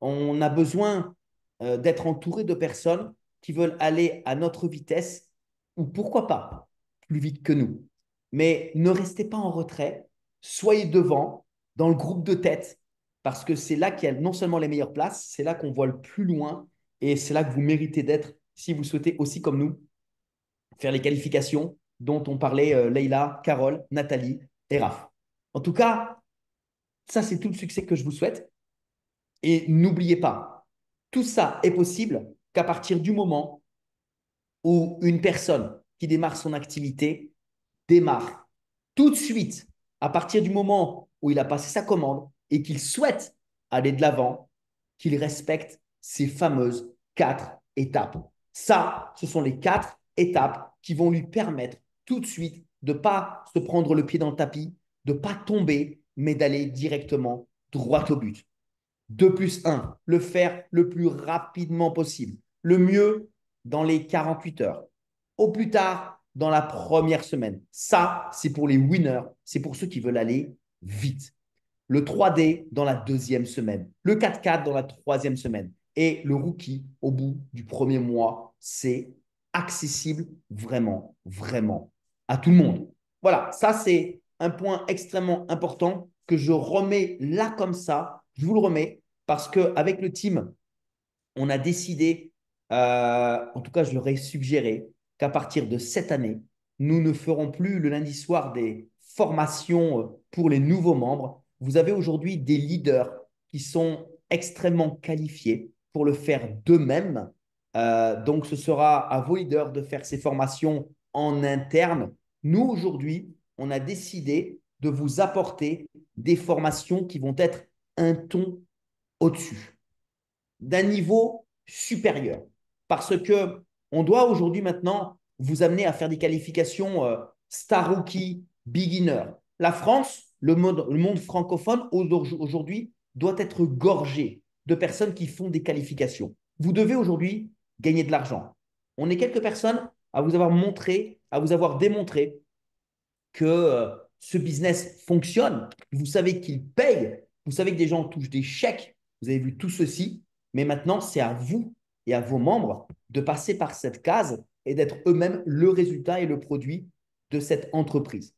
On a besoin d'être entouré de personnes qui veulent aller à notre vitesse ou pourquoi pas plus vite que nous. Mais ne restez pas en retrait. Soyez devant dans le groupe de tête parce que c'est là qu'il y a non seulement les meilleures places, c'est là qu'on voit le plus loin et c'est là que vous méritez d'être si vous souhaitez aussi comme nous faire les qualifications dont on parlait Leïla, Carole, Nathalie et Raph. En tout cas, ça, c'est tout le succès que je vous souhaite. Et n'oubliez pas, tout ça est possible qu'à partir du moment où une personne qui démarre son activité démarre tout de suite, à partir du moment où il a passé sa commande et qu'il souhaite aller de l'avant, qu'il respecte ces fameuses 4 étapes. Ça, ce sont les 4 étapes qui vont lui permettre tout de suite de ne pas se prendre le pied dans le tapis, de ne pas tomber, mais d'aller directement droit au but. 2 plus 1, le faire le plus rapidement possible. Le mieux dans les 48 heures. Au plus tard, dans la première semaine. Ça, c'est pour les winners. C'est pour ceux qui veulent aller vite. Le 3D dans la deuxième semaine. Le 4-4 dans la troisième semaine. Et le rookie au bout du premier mois. C'est accessible vraiment, vraiment à tout le monde. Voilà, ça c'est un point extrêmement important que je remets là comme ça. Je vous le remets parce qu'avec le team, on a décidé, en tout cas je leur ai suggéré, qu'à partir de cette année, nous ne ferons plus le lundi soir des formations pour les nouveaux membres. Vous avez aujourd'hui des leaders qui sont extrêmement qualifiés pour le faire d'eux-mêmes. Donc, ce sera à vos leaders de faire ces formations en interne. Nous, aujourd'hui, on a décidé de vous apporter des formations qui vont être un ton au-dessus, d'un niveau supérieur. Parce que on doit aujourd'hui maintenant vous amener à faire des qualifications Star Rookie, Beginner. La France, le monde francophone aujourd'hui doit être gorgé de personnes qui font des qualifications. Vous devez aujourd'hui gagner de l'argent. On est quelques personnes à vous avoir montré, à vous avoir démontré que ce business fonctionne. Vous savez qu'il paye. Vous savez que des gens touchent des chèques. Vous avez vu tout ceci. Mais maintenant, c'est à vous et à vos membres de passer par cette case et d'être eux-mêmes le résultat et le produit de cette entreprise.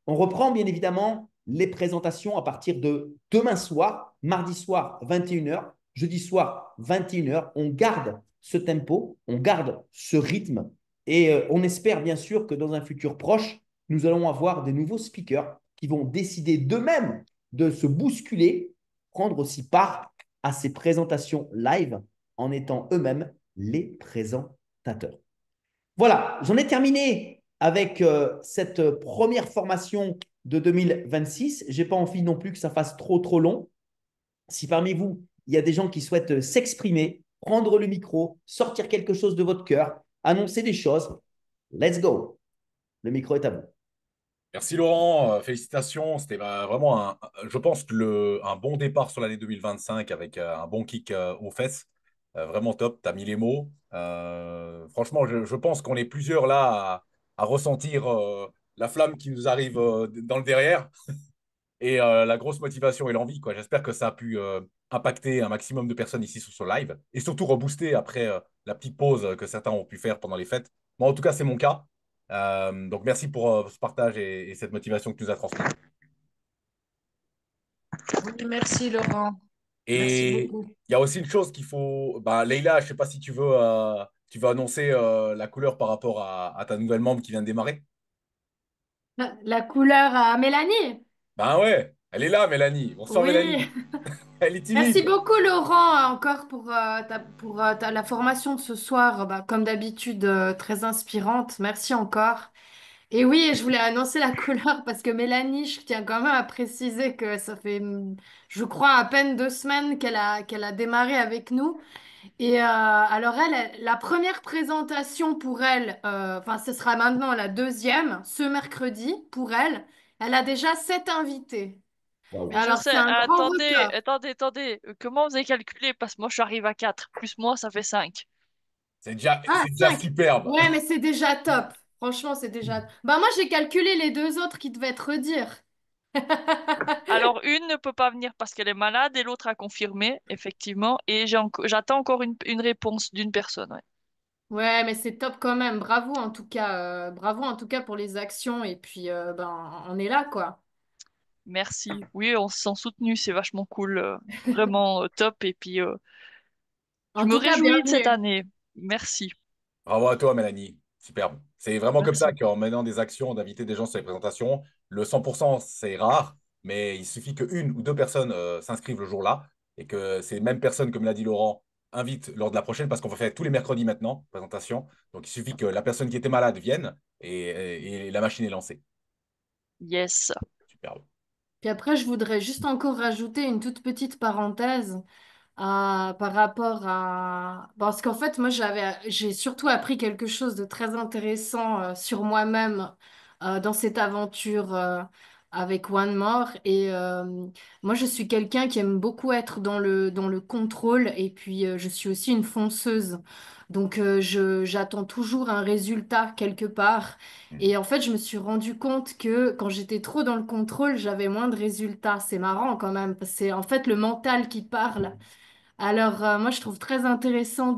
On reprend bien évidemment les présentations à partir de demain soir, mardi soir 21h, jeudi soir 21h. On garde ce tempo, on garde ce rythme et on espère bien sûr que dans un futur proche, nous allons avoir des nouveaux speakers qui vont décider d'eux-mêmes de se bousculer, prendre aussi part à ces présentations live en étant eux-mêmes les présentateurs. Voilà, j'en ai terminé avec cette première formation de 2026. Je n'ai pas envie non plus que ça fasse trop, trop long. Si parmi vous, il y a des gens qui souhaitent s'exprimer, prendre le micro, sortir quelque chose de votre cœur, annoncer des choses, let's go. Le micro est à vous. Merci Laurent, félicitations. C'était vraiment, je pense, un bon départ sur l'année 2025 avec un bon kick aux fesses. Vraiment top, tu as mis les mots. Franchement, je pense qu'on est plusieurs là à ressentir la flamme qui nous arrive dans le derrière et la grosse motivation et l'envie, quoi. J'espère que ça a pu impacter un maximum de personnes ici sur ce live et surtout rebooster après la petite pause que certains ont pu faire pendant les fêtes. Moi, en tout cas, c'est mon cas. Donc, merci pour ce partage et cette motivation que tu nous as transmise. Oui, merci Laurent. Merci Et beaucoup. il y a aussi une chose qu'il faut. Bah, Leïla, je ne sais pas si tu veux annoncer la couleur par rapport à ta nouvelle membre qui vient de démarrer. La couleur à Mélanie. Ben ouais, elle est là, Mélanie. Bonsoir, Oui. Mélanie. Elle est Merci timide. beaucoup Laurent encore pour la formation de ce soir, bah, comme d'habitude très inspirante. Merci encore. Et oui, je voulais annoncer la couleur parce que Mélanie, je tiens quand même à préciser que ça fait, je crois, à peine 2 semaines qu'elle a démarré avec nous. Et alors la première présentation pour elle, enfin ce sera maintenant la deuxième, ce mercredi pour elle. Elle a déjà 7 invités. Wow. Je Alors sais, c'est un grand attendez, record. attendez. Comment vous avez calculé? Parce que moi, je suis arrivé à 4. Plus moi, ça fait 5. Ah, C'est déjà 5. superbe. Ouais, mais c'est déjà top. Franchement, c'est déjà... Bah moi j'ai calculé les deux autres qui devaient être redire. Alors, une ne peut pas venir parce qu'elle est malade et l'autre a confirmé, effectivement. Et j'attends encore une réponse d'une personne. Ouais. Ouais, mais c'est top quand même. Bravo en tout cas pour les actions. Et puis, ben, on est là, quoi. Merci. Oui, on se sent soutenu, c'est vachement cool. Vraiment top. Et puis, je En me tout cas, réjouis de cette bienvenue. année. Merci. Bravo à toi, Mélanie. Superbe. C'est vraiment comme ça Merci. qu'en menant des actions, d'inviter des gens sur les présentations, le 100%, c'est rare, mais il suffit qu'une ou deux personnes s'inscrivent le jour-là et que ces mêmes personnes, comme l'a dit Laurent, invitent lors de la prochaine, parce qu'on va faire tous les mercredis maintenant, présentation. Donc il suffit que la personne qui était malade vienne et la machine est lancée. Yes. Superbe. Puis après, je voudrais juste encore rajouter une toute petite parenthèse. Par rapport à... Parce qu'en fait, j'ai surtout appris quelque chose de très intéressant sur moi-même dans cette aventure avec One More. Et moi, je suis quelqu'un qui aime beaucoup être dans le contrôle et puis je suis aussi une fonceuse. Donc, j'attends toujours un résultat quelque part. Mhm. Et en fait, je me suis rendu compte que quand j'étais trop dans le contrôle, j'avais moins de résultats. C'est marrant quand même, parce que c'est en fait le mental qui parle. Alors, moi, je trouve très intéressant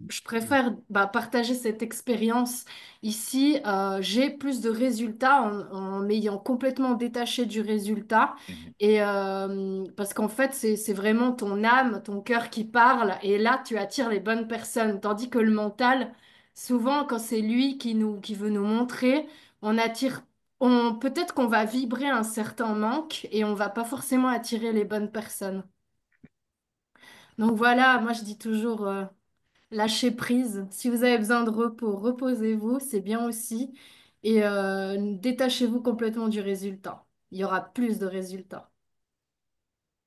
je préfère partager cette expérience ici. J'ai plus de résultats en m'ayant complètement détaché du résultat. Mhm. Et parce qu'en fait, c'est vraiment ton âme, ton cœur qui parle. Et là, tu attires les bonnes personnes. Tandis que le mental, souvent, quand c'est lui qui veut nous montrer, on attire. Peut-être qu'on va vibrer un certain manque et on va pas forcément attirer les bonnes personnes. Donc voilà, moi je dis toujours lâchez prise. Si vous avez besoin de repos, reposez-vous, c'est bien aussi. Et détachez-vous complètement du résultat. Il y aura plus de résultats.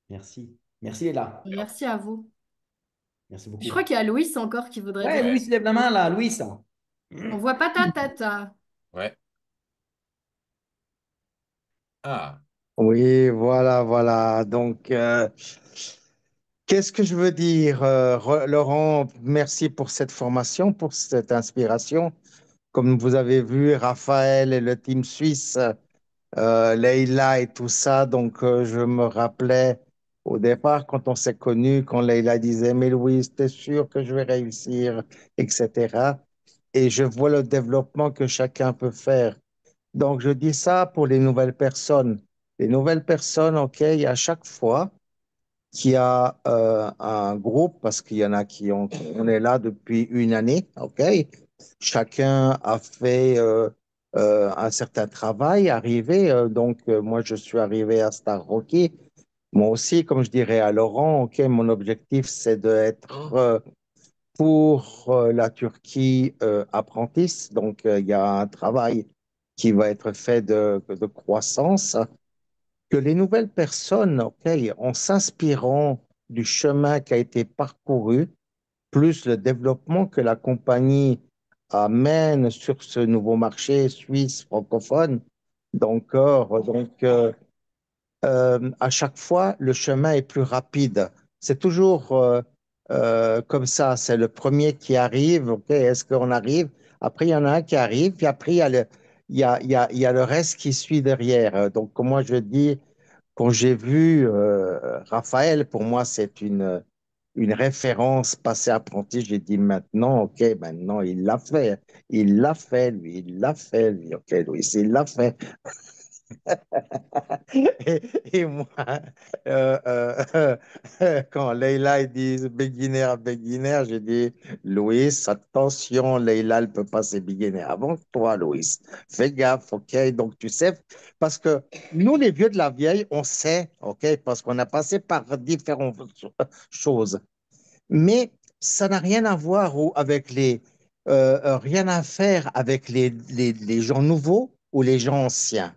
Merci. Merci Léla. Merci à vous. Merci Je beaucoup. crois qu'il y a Louis encore qui voudrait Ouais, dire Louis, Ouais, lève la main là, Louis. on voit pas ta tête. Hein. ouais. Ah, Oui, voilà, voilà. Donc, qu'est-ce que je veux dire, Laurent? Merci pour cette formation, pour cette inspiration. Comme vous avez vu, Raphaël et le team suisse, Leïla et tout ça. Donc, je me rappelais au départ, quand on s'est connus, quand Leïla disait, mais Louis, t'es sûr que je vais réussir, etc. Et je vois le développement que chacun peut faire. Donc, je dis ça pour les nouvelles personnes. Les nouvelles personnes, OK, à chaque fois qu'il y a un groupe, parce qu'il y en a on est là depuis une année, OK? Chacun a fait un certain travail, arriver. Moi, je suis arrivé à Star Rocky. Moi aussi, comme je dirais à Laurent, ok, mon objectif, c'est d'être pour la Turquie apprenti. Donc, il y a un travail qui va être fait de croissance. Que les nouvelles personnes, ok, en s'inspirant du chemin qui a été parcouru, plus le développement que la compagnie amène sur ce nouveau marché suisse francophone, à chaque fois, le chemin est plus rapide. C'est toujours comme ça. C'est le premier qui arrive. Ok, est-ce qu'on arrive? Après, il y en a un qui arrive, puis après, il y a le reste qui suit derrière. Donc, comme moi je dis, quand j'ai vu Raphaël, pour moi, c'est une référence passé apprenti. J'ai dit maintenant, ok, maintenant, il l'a fait. Il l'a fait, lui, il l'a fait, lui. Ok, Louis, il l'a fait. Et moi, euh, euh, quand Leïla ils dit beginner, beginner, j'ai dit, Louis, attention, Leïla, elle peut passer beginner avant toi, Louis. Fais gaffe, ok? Donc, tu sais, parce que nous, les vieux de la vieille, on sait, ok? Parce qu'on a passé par différentes choses. Mais ça n'a rien à voir avec rien à faire avec les gens nouveaux ou les gens anciens.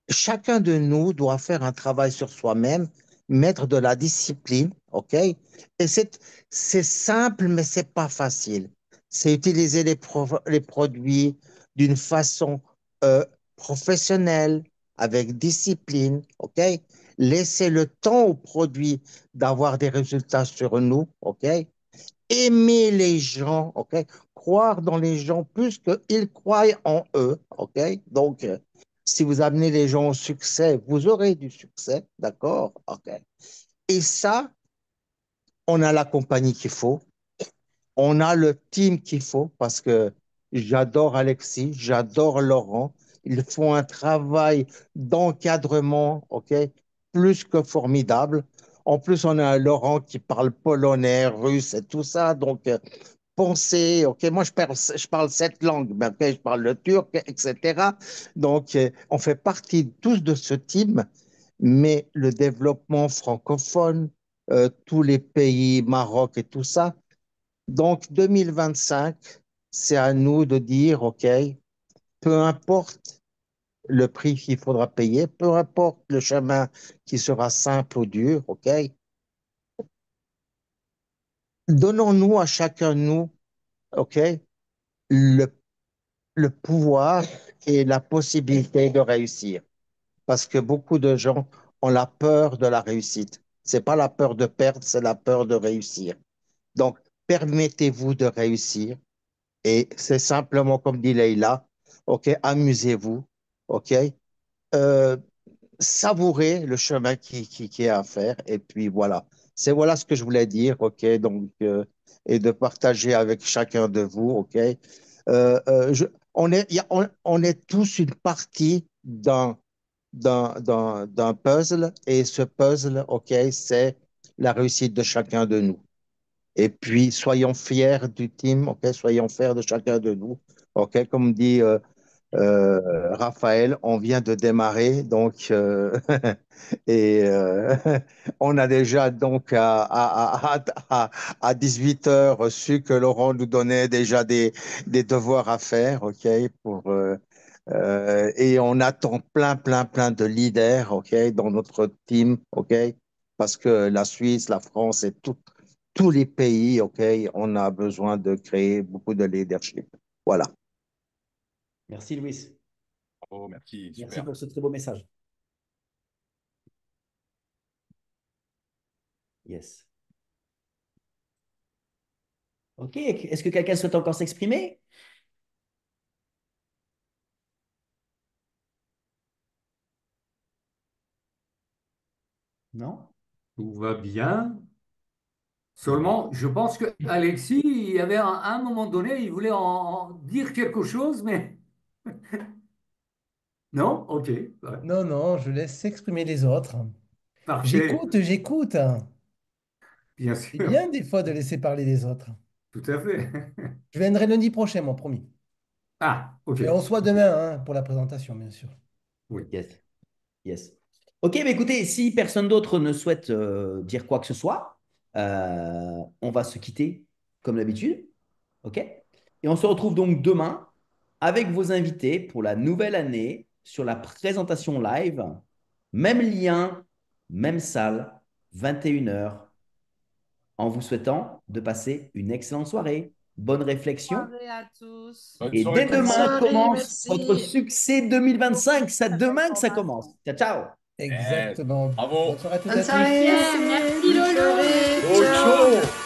Chacun de nous doit faire un travail sur soi-même, mettre de la discipline, OK? Et c'est simple, mais c'est pas facile. C'est utiliser les produits d'une façon euh, professionnelle, avec discipline, OK? Laisser le temps aux produits d'avoir des résultats sur nous, OK? Aimer les gens, ok? Croire dans les gens plus qu'ils croient en eux, ok? Donc, si vous amenez les gens au succès, vous aurez du succès, d'accord? Ok. Et ça, on a la compagnie qu'il faut, on a le team qu'il faut, parce que j'adore Alexis, j'adore Laurent. Ils font un travail d'encadrement, ok? Plus que formidable. En plus, on a un Laurent qui parle polonais, russe et tout ça, donc penser, ok, moi je parle 7 langues, mais après je parle le turc, etc. Donc on fait partie tous de ce team, mais le développement francophone, tous les pays, Maroc et tout ça. Donc 2025, c'est à nous de dire, ok, peu importe le prix qu'il faudra payer, peu importe le chemin qui sera simple ou dur, ok, donnons-nous à chacun de nous, ok, le le pouvoir et la possibilité de réussir. Parce que beaucoup de gens ont la peur de la réussite. C'est pas la peur de perdre, c'est la peur de réussir. Donc, permettez-vous de réussir. Et c'est simplement comme dit Leïla, OK, amusez-vous, OK, euh, savourez le chemin qui est à faire. Et puis voilà. Voilà ce que je voulais dire, OK, et de partager avec chacun de vous, OK. On est tous une partie d'un puzzle et ce puzzle, OK, c'est la réussite de chacun de nous. Et puis, soyons fiers du team, OK, soyons fiers de chacun de nous. OK, comme dit Raphaël, on vient de démarrer, on a déjà donc à 18 heures su que Laurent nous donnait déjà des devoirs à faire, ok, et on attend plein de leaders, ok, dans notre team, ok, parce que la Suisse, la France et tous les pays, ok, on a besoin de créer beaucoup de leadership. Voilà. Merci, Louis. Oh, merci, Merci super. pour ce très beau message. Yes. OK. Est-ce que quelqu'un souhaite encore s'exprimer? Non? Tout va bien. Seulement, je pense que Alexis, il y avait un moment donné, il voulait en dire quelque chose, mais non? Ok, ouais. Non, non, je laisse s'exprimer les autres. Parfait, J'écoute, j'écoute. bien C'est sûr, bien des fois de laisser parler les autres. tout à fait. Je viendrai lundi prochain, moi, promis. Ah, ok. Et on se voit demain hein, pour la présentation, bien sûr. Oui. Yes. Yes. Ok, bah écoutez, si personne d'autre ne souhaite dire quoi que ce soit, on va se quitter comme d'habitude. Ok? Et on se retrouve donc demain avec vos invités pour la nouvelle année sur la présentation live. Même lien, même salle, 21 h, en vous souhaitant de passer une excellente soirée. Bonne réflexion. Soirée à tous. Bonne Et soirée dès tout le Bonne demain monde. soirée, commence votre merci. succès 2025. C'est demain que ça commence. Ciao, ciao. Yes. Exactement. Bonne Bravo. soirée à toutes et Bonne à tous. soirée. Super, merci Bonne Lolo, soirée. merci. Ciao, Ciao. ciao.